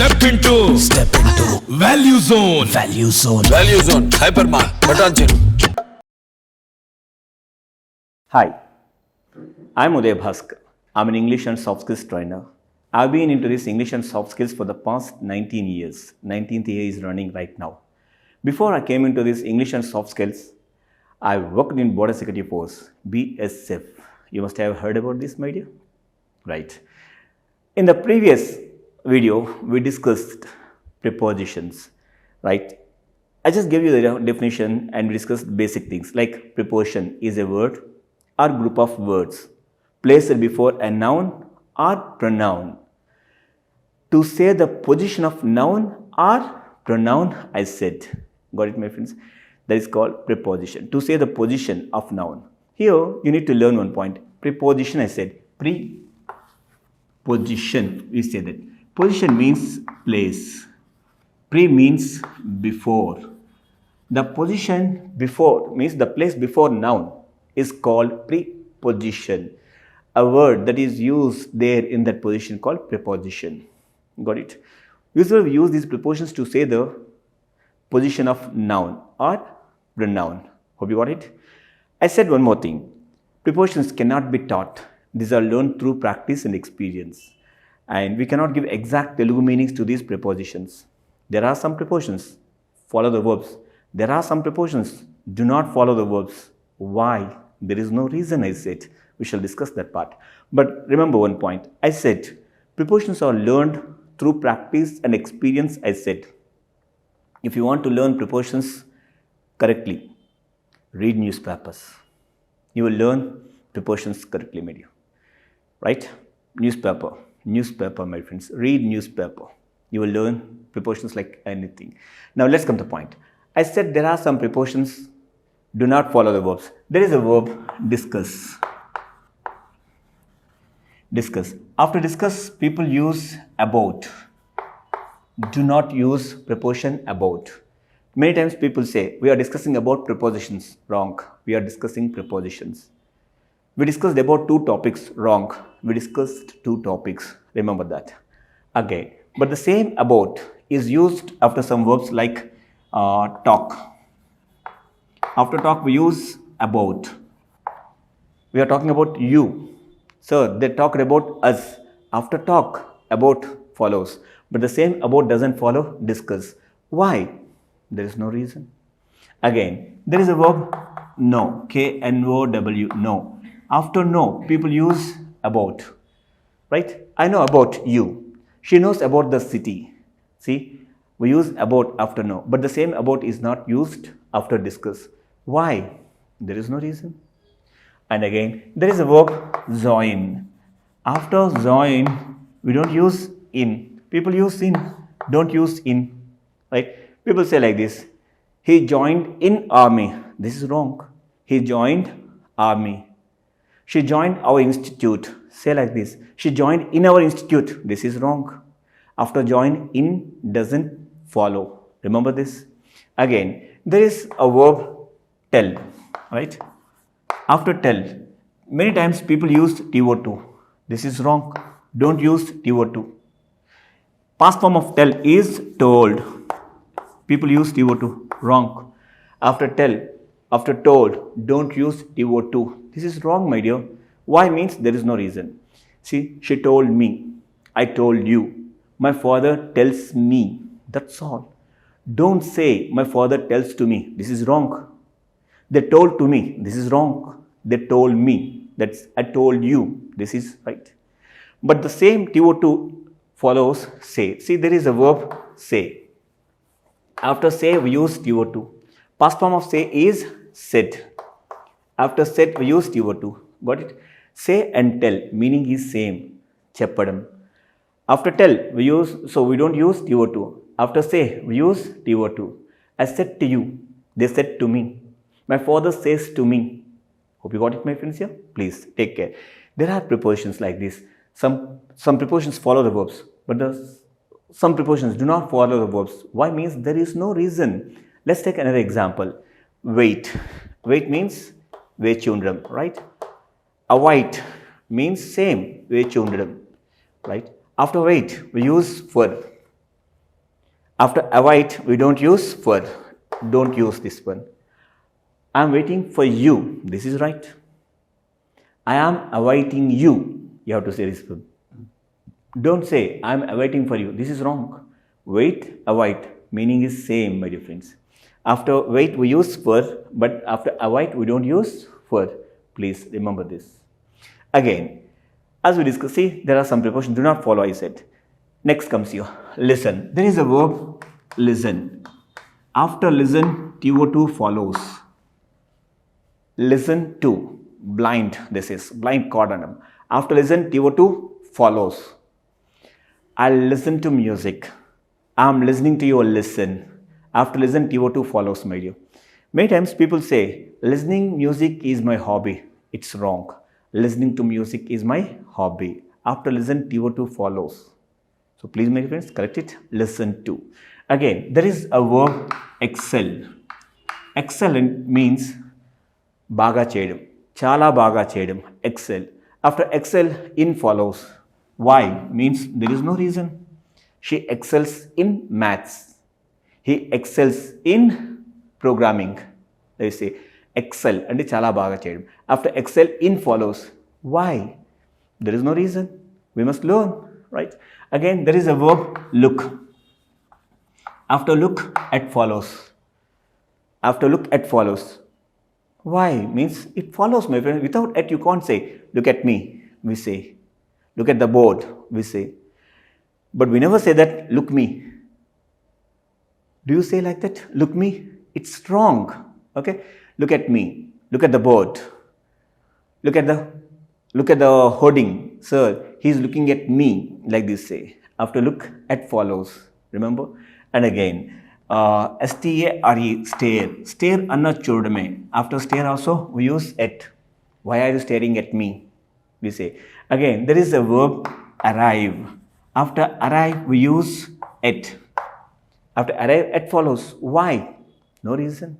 Step into Value Zone. Value Zone. Hypermark. Button cheru. Hi, I'm Uday Bhaskar. I'm an English and soft skills trainer. I've been into this English and soft skills for the past 19 years. 19th year is running right now. Before I came into this English and soft skills, I worked in Border Security Force, BSF. You must have heard about this, my dear? Right. In the previous video, we discussed prepositions, right? I just gave you the definition and we discussed basic things like preposition is a word or group of words placed before a noun or pronoun. To say the position of noun or pronoun, I said. Got it, my friends? That is called preposition. To say the position of noun. Here, you need to learn one point. Preposition, I said. Preposition, we say that. Position means place. Pre means before. The position before means the place before noun is called preposition. A word that is used there in that position called preposition. Got it? Usually we use these prepositions to say the position of noun or pronoun. Hope you got it? I said one more thing. Prepositions cannot be taught. These are learned through practice and experience. And we cannot give exact Telugu meanings to these prepositions. There are some prepositions follow the verbs. There are some prepositions do not follow the verbs. Why? There is no reason, I said. We shall discuss that part. But remember one point. I said prepositions are learned through practice and experience, I said. If you want to learn prepositions correctly, read newspapers. You will learn prepositions correctly, my dear. Right? Newspaper, my friends. Read newspaper. You will learn prepositions like anything. Now let's come to the point. I said there are some prepositions do not follow the verbs. There is a verb discuss. Discuss. After discuss, people use about. Do not use preposition about. Many times people say we are discussing about prepositions. Wrong. We are discussing prepositions. We discussed about two topics. Wrong. We discussed two topics. Remember that. Again. But the same about is used after some verbs like talk. After talk we use about. We are talking about you. Sir, they talked about us. After talk, about follows. But the same about doesn't follow discuss. Why? There is no reason. Again, there is a verb know. K-N-O-W. Know. After know, people use about. Right? I know about you. She knows about the city. See, we use about after know. But the same about is not used after discuss. Why? There is no reason. And again, there is a verb join. After join, we don't use in. People use in, don't use in. Right? People say like this. He joined in army. This is wrong. He joined army. She joined our institute. Say like this. She joined in our institute. This is wrong. After join, in doesn't follow. Remember this. Again, there is a verb tell. Right? After tell, many times people use TO2. This is wrong. Don't use TO2. Past form of tell is told. People use TO2. Wrong. After tell, after told, don't use TO2. This is wrong, my dear. Why means there is no reason. See, she told me. I told you. My father tells me. That's all. Don't say my father tells to me. This is wrong. They told to me. This is wrong. They told me. That's I told you. This is right. But the same TO2 follows say. See, there is a verb say. After say, we use TO2. Past form of say is said. After said, we use TO2. Got it? Say and tell, meaning is same. Cheppadam. After tell, we use, so we don't use TO2. After say, we use TO2. I said to you. They said to me. My father says to me. Hope you got it, my friends here. Please take care. There are prepositions like this. Some prepositions follow the verbs, but some prepositions do not follow the verbs. Why means there is no reason. Let's take another example. Wait. Wait means vechundram, right? Avoid means same, vechundram, right? After wait, we use for. After await, we don't use for. Don't use this one. I am waiting for you. This is right. I am awaiting you. You have to say this one. Don't say I am awaiting for you. This is wrong. Wait, await. Meaning is same, my dear friends. After wait, we use for, but after await, we don't use for. Please remember this. Again, as we discussed, see, there are some prepositions do not follow, I said. Next comes your listen. There is a verb listen. After listen, TO2 follows. Listen to. Blind, this is. Blind cordon. After listen, TO2 follows. I'll listen to music. I'm listening to your listen. After listen, TO2 follows, my dear. Many times people say, listening music is my hobby. It's wrong. Listening to music is my hobby. After listen, TO2 follows. So please, my friends, correct it. Listen to. Again, there is a verb excel. Excellent means baga cheyadam. Chala baga cheyadam. Excel. After excel, in follows. Why? Means there is no reason. She excels in maths. He excels in programming. They say excel and chala baga cheyadam. After excel, in follows. Why? There is no reason. We must learn, right? Again, there is a verb look. After look, at follows. After look, at follows. Why? Means it follows, my friend. Without at, you can't say, look at me, we say. Look at the board, we say. But we never say that, look me. Do you say like that? Look me? It's wrong. Okay? Look at me. Look at the board. Look at the hoarding. Sir, he is looking at me, like this say. After look, at follows. Remember? And again, stare, stare. Stare anna chudame. After stare also, we use at. Why are you staring at me? We say. Again, there is a verb arrive. After arrive, we use at. After arrive, at follows. Why? No reason.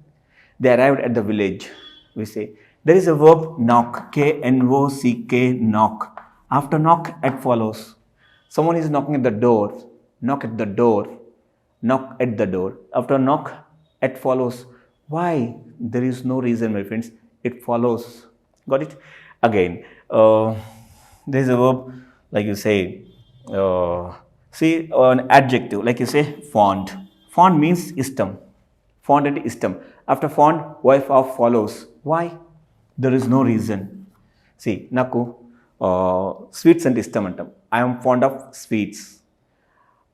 They arrived at the village. We say. There is a verb knock. K-N-O-C-K, knock. After knock, at follows. Someone is knocking at the door. Knock at the door. Knock at the door. After knock, at follows. Why? There is no reason, my friends. It follows. Got it? Again, there is a verb, like you say, see, an adjective, like you say, fond. Fond means istam. Fond and istam. After fond, wife of follows. Why? There is no reason. See, naku sweets and istam antam. I am fond of sweets.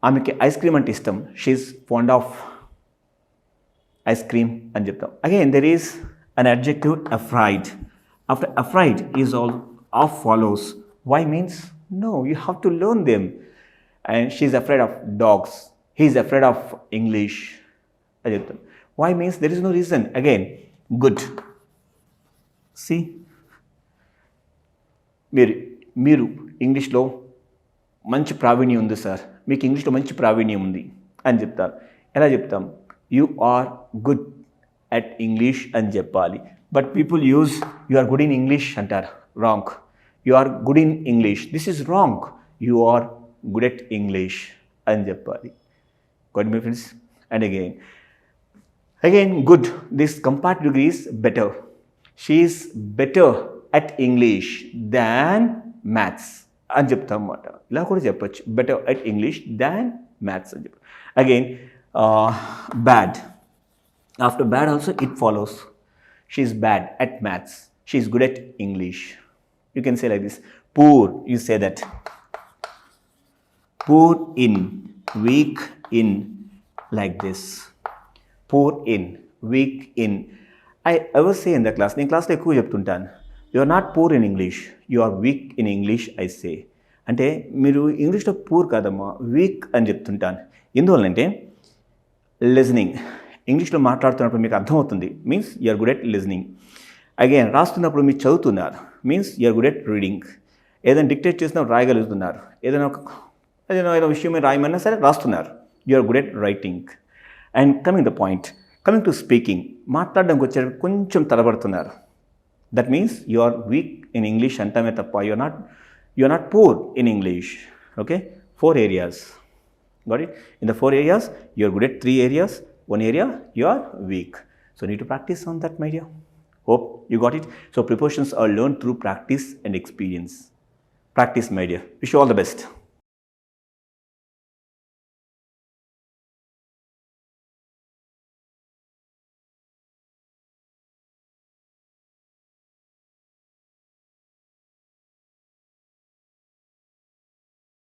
ఆమెకి ice cream అంటే ఇష్టం. She's fond of ice cream అని చెప్తాం. Again there is an adjective afraid. After afraid is all of follows. Why means no, you have to learn them. And she's afraid of dogs. He's afraid of English అని చెప్తాం. Why means there is no reason. Again good. See, మీరు ఇంగ్లీష్లో మంచి ప్రావీణ్యం ఉంది sir, మీకు ఇంగ్లీష్లో మంచి ప్రావీణ్యం ఉంది అని చెప్తారు. ఎలా చెప్తాం? You are good at English అని చెప్పాలి. But people use you are good in English అంటారు. Wrong. You are good in English. This is wrong. You are good at English అని చెప్పాలి. Got me friends? And again good. This comparative degree is better. She is better at English than maths అని చెప్తాం అన్నమాట. ఇలా కూడా చెప్పచ్చు. Better at English than maths అని చెప్పి. Again bad. After bad also it follows. She is bad at maths. She is good at English. You can say like this. Poor, you say that. Poor in, weak in, like this. Poor in, weak in. I ever say in the class, నేను క్లాస్లో ఎక్కువ చెప్తుంటాను, you are not poor in English, you are weak in English I say. అంటే మీరు ఇంగ్లీష్లో poor కాదమ్మా, week అని చెప్తుంటాను. ఎందువల్లంటే లిజనింగ్, ఇంగ్లీష్లో మాట్లాడుతున్నప్పుడు మీకు అర్థమవుతుంది, means you are good at listening. Again రాస్తున్నప్పుడు మీరు చదువుతున్నారు, means you are good at reading. ఏదైనా డిక్టేట్ చేసినప్పుడు రాయగలుగుతున్నారు, ఏదైనా విషయం రాయమన్నా సరే రాస్తున్నారు, you are good at writing. And coming the point, coming to speaking, మాట్లాడడానికి వచ్చేటప్పుడు కొంచెం తడబడుతున్నారు. That means you are weak in English అంటామే తప్ప you are not poor in English. Okay, 4 areas. Got it? In the 4 areas, you are good at 3 areas. 1 area, you are weak. So need to practice on that, my dear. Hope you got it. So prepositions are learned through practice and experience. Practice, my dear. Wish you all the best.